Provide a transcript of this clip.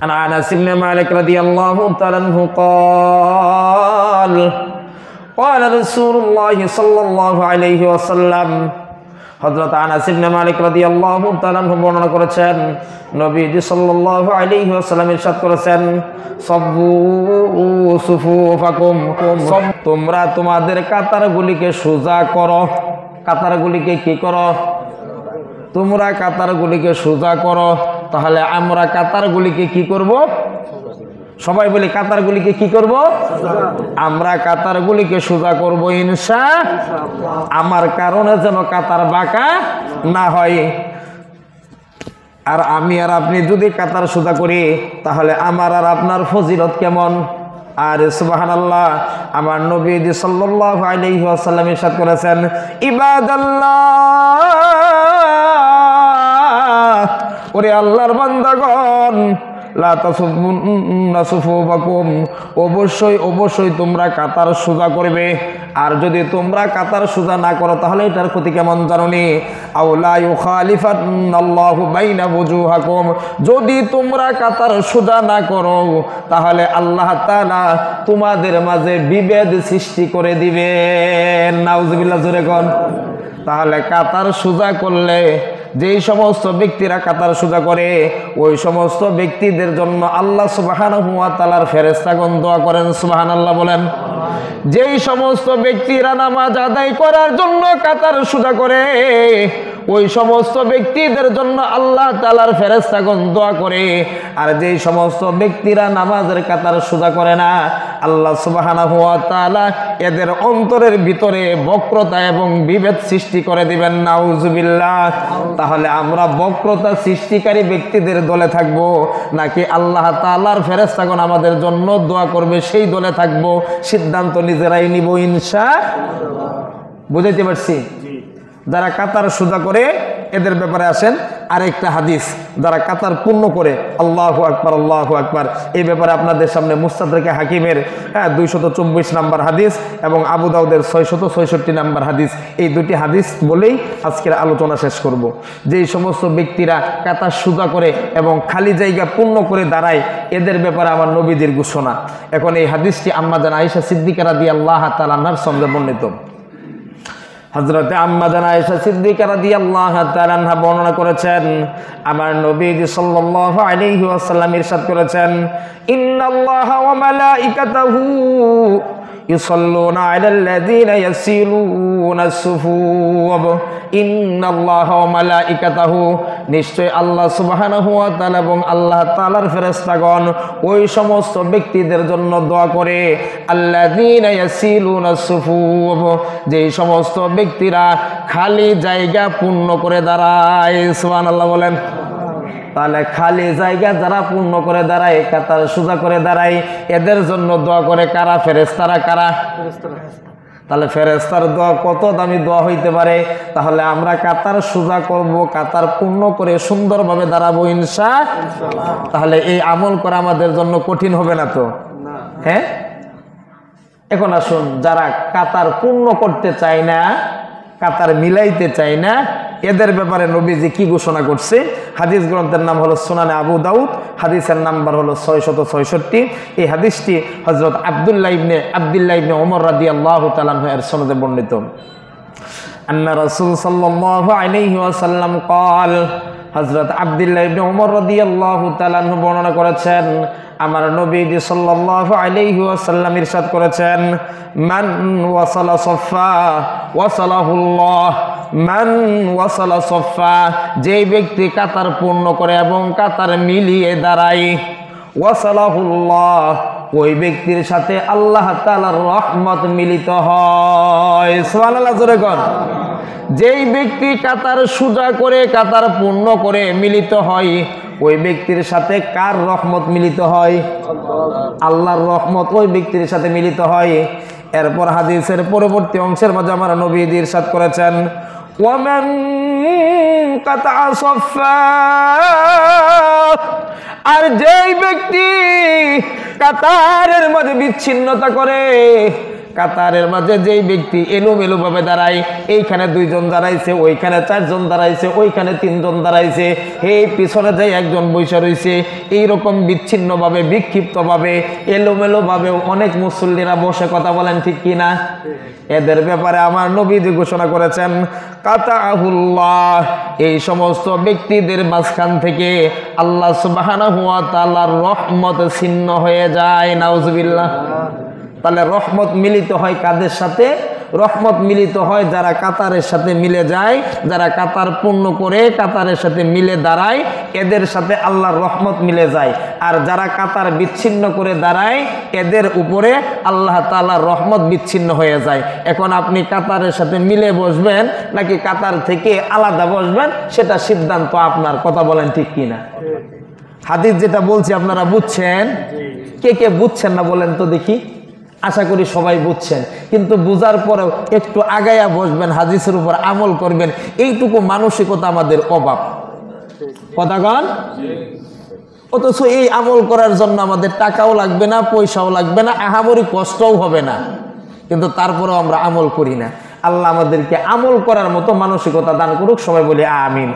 عن أنس بن مالك رضي الله تعالى عنه قال قال رسول الله صلى الله عليه وسلم হযরত আনাস ইবনে মালিক রাদিয়াল্লাহু তাআলা বর্ণনা করেছেন নবীজি সাল্লাল্লাহু আলাইহি ওয়াসাল্লাম ইরশাদ করেছেন সাব্বু সুফুফাকুম তোমরা তোমাদের কাতারগুলিকে সোজা করো। কাতারগুলিকে কি করো? তোমরা কাতারগুলিকে সোজা করো। তাহলে আমরা কাতারগুলিকে কি করব? সবাই বলি কাতারগুলিকে কি করব? আমরা কাতারগুলিকে সোজা করব ইনশাআল্লাহ। আমার কারণে যেন কাতার বাঁকা না হয়। আর আমি আর আপনি যদি কাতার সোজা করি তাহলে আমার আর আপনার ফজিলত কেমন? আর সুবহানাল্লাহ, আমার নবীজি সাল্লাল্লাহু আলাইহি ওয়াসাল্লাম ইরশাদ করেছেন ইবাদাল্লাহ, ওরে আল্লাহর বান্দাগণ, লা তাসুফুন্না সুফুফাকুম, অবশ্যই অবশ্যই তোমরা কাতার সোজা করবে। আর যদি তোমরা কাতার সোজা না করো তাহলে এটার ক্ষতি কেমন জানোনি? আও লা ইউখালিফান্নাল্লাহু বাইনা বুজুহাকুম, যদি তোমরা কাতার সোজা না করো তাহলে আল্লাহ তাআলা তোমাদের মাঝে বিভেদ সৃষ্টি করে দিবেন। নাউজুবিল্লাহ, জোরে কোন। তাহলে কাতার সোজা করলে যেই সমস্ত ব্যক্তিরা কাতার সোজা করে ওই সমস্ত ব্যক্তিদের জন্য আল্লাহ সুবহানাহু ওয়া তাআলার ফেরেশতাগণ দোয়া করেন। সুবহানাল্লাহ বলেন। যেই সমস্ত ব্যক্তিরা নামাজ আদায় করার জন্য কাতার সোজা করে ওই সমস্ত ব্যক্তিদের জন্য আল্লাহ তাআলার ফেরেশতাগণ দোয়া করে। আর যেই সমস্ত ব্যক্তিরা নামাজের কাতার সোজা করে না আল্লাহ সুবহানাহু ওয়া তাআলা এদের অন্তরের ভিতরে বক্রতা এবং বিভেদ সৃষ্টি করে দিবেন। নাউজুবিল্লাহ। তাহলে আমরা বক্রতা সৃষ্টিকারী ব্যক্তিদের দলে থাকব নাকি আল্লাহ তাআলার ফেরেশতাগণ আমাদের জন্য দোয়া করবে সেই দলে থাকব? সিদ্ধান্ত নিজেরাই নিব ইনশাআল্লাহ। বুঝাইতে পারছি? যারা কাতার সোজা করে এদের ব্যাপারে আসেন আরেকটা হাদিস, যারা কাতার পূর্ণ করে, আল্লাহু আকবার আল্লাহু আকবার, এই ব্যাপারে আপনাদের সামনে মুস্তাদরাক হাকিমের 224 নাম্বার হাদিস এবং আবু দাউদের 666 নাম্বার হাদিস, এই দুটি হাদিস বলেই আজকের আলোচনা শেষ করব। যেই সমস্ত ব্যক্তিরা কাতার সোজা করে এবং খালি জায়গা পূর্ণ করে দাঁড়ায় এদের ব্যাপারে আমার নবীজির ঘোষণা। এখন এই হাদিসটি আম্মা জান আয়েশা সিদ্দিকা রাদিয়াল্লাহু তাআলা আনহার সঙ্গে বর্ণিত। হযরতে আম্মা জান আয়েশা সিদ্দিকা রাদিয়াল্লাহু তাআলা আনহা বর্ণনা করেছেন আমার নবীজি সাল্লাল্লাহু আলাইহি ওয়াসাল্লাম ইরশাদ করেছেন ইন্নাল্লাহা ওয়া মালাইকাতাহু ইউসাল্লুনা আলাল্লাযীনা ইয়াসিলুনাস সুফুফ ইন্নাল্লাহা ওয়া মালাইকাতাহু, নিশ্চয় আল্লাহ সুবহানাহু ওয়া তাআলা এবং আল্লাহ তাআলার ফেরেশতাগণ ওই সমস্ত ব্যক্তিদের জন্য দোয়া করে আল্লাযীনা ইয়াসিলুনাস সুফুফ, যেই সমস্ত ব্যক্তিরা খালি জায়গা পূর্ণ করে দাঁড়ায়। সুবহানাল্লাহ বলেন। তাহলে খালি জায়গা যারা পূর্ণ করে দাঁড়ায়, কাতার সোজা করে দাঁড়ায়, এদের জন্য দোয়া করে কারা? ফেরেশতারা। কারা? তাহলে ফেরেশতার দোয়া কত দামি দোয়া হইতে পারে। তাহলে আমরা কাতার সোজা করব, কাতার পূর্ণ করে সুন্দরভাবে দাঁড়াবো ইনশাআল্লাহ। তাহলে এই আমল করা আমাদের জন্য কঠিন হবে না তো? হ্যাঁ। এখন আসুন, যারা কাতার পূর্ণ করতে চায় না, কাতার মিলাইতে চায় না, এদের ব্যাপারে নবীজি কি ঘোষণা করছে? হাদিস গ্রন্থের নাম হলো সুনানে আবু দাউদ, হাদিসের নাম্বার হলো 666। এই হাদিসটি হযরত আব্দুল্লাহ ইবনে ওমর রাদিয়াল্লাহু তাআলা আনহু এর সনদে বর্ণিত। আন্না রাসূল সাল্লাল্লাহু আলাইহি ওয়াসাল্লাম قال, হযরত আব্দুল্লাহ ইবনে ওমর রাদিয়াল্লাহু তাআলা আনহু বর্ণনা করেছেন আমার নবীজি সাল্লাল্লাহু আলাইহি ওয়াসাল্লাম ইরশাদ করেছেন মান ওয়াসালা সাফা ওয়াসালাহুল্লাহ, মান ওয়াসালা সাফা, যেই ব্যক্তি কাতার পূর্ণ করে এবং কাতার মিলিয়ে দাঁড়ায়, ওয়াসালাহুল্লাহ, ওই ব্যক্তির সাথে আল্লাহ তাআলার রহমত মিলিত হয়। সুবহানাল্লাহ, জোরে কোন। যেই ব্যক্তি কাতার সোজা করে কাতার পূর্ণ করে মিলিত হয় ওই ব্যক্তির সাথে কার রহমত মিলিত হয়? আল্লাহর রহমত ওই ব্যক্তির সাথে মিলিত হয়। এরপর হাদিসের পরবর্তী অংশের মাঝে আমার নবীজি ইরশাদ করেছেন ওয়ামান কাতা সাফা, আর যেই ব্যক্তি কাতারের মাঝে বিচ্ছিন্নতা করে, কাতারের মাঝে যেই ব্যক্তি এলোমেলো ভাবে দাঁড়ায়, এইখানে 2 জন দাঁড়াইছে, ওইখানে 4 জন দাঁড়াইছে, ওইখানে 3 জন দাঁড়াইছে, এই পিছনে যাই একজন বৈশা রয়েছে, এইরকম বিচ্ছিন্নভাবে বিক্ষিপ্তভাবে এলোমেলোভাবে অনেক মুসল্লিরা বসে, কথা বলেন ঠিক কিনা? এদের ব্যাপারে আমার নবী ঘোষণা করেছেন কাতাহুল্লাহ, এই সমস্ত ব্যক্তিদের মাঝখান থেকে আল্লাহ সুবহানাহু ওয়া তাআলার রহমত ছিন্ন হয়ে যায়। নাউজুবিল্লাহ। তাহলে রহমত মিলিত হয় কাদের সাথে? রহমত মিলিত হয় যারা কাতারের সাথে মিলে যায়, যারা কাতার পূর্ণ করে কাতারের সাথে মিলে দাঁড়ায়, এদের সাথে আল্লাহর রহমত মিলে যায়। আর যারা কাতার বিচ্ছিন্ন করে দাঁড়ায়, এদের উপরে আল্লাহ তাআলার রহমত বিচ্ছিন্ন হয়ে যায়। এখন আপনি কাতারের সাথে মিলে বসবেন নাকি কাতার থেকে আলাদা বসবেন, সেটা সিদ্ধান্ত আপনার। কথা বলেন ঠিক কিনা? হাদিস যেটা বলছি আপনারা বুঝছেন? কে কে বুঝছেন না বলেন তো দেখি। আশা করি সবাই বুঝছেন, কিন্তু বুঝার পরেও একটু আগায়া বসবেন, হাদিসের উপর আমল করবেন, এইটুকু মানসিকতা আমাদের অভাব। কথাগণ, অথচ এই আমল করার জন্য আমাদের টাকাও লাগবে না, পয়সাও লাগবে না, আহামরি কষ্টও হবে না, কিন্তু তারপরেও আমরা আমল করি না। আল্লাহ আমাদেরকে আমল করার মতো মানসিকতা দান করুক, সবাই বলি আমিন।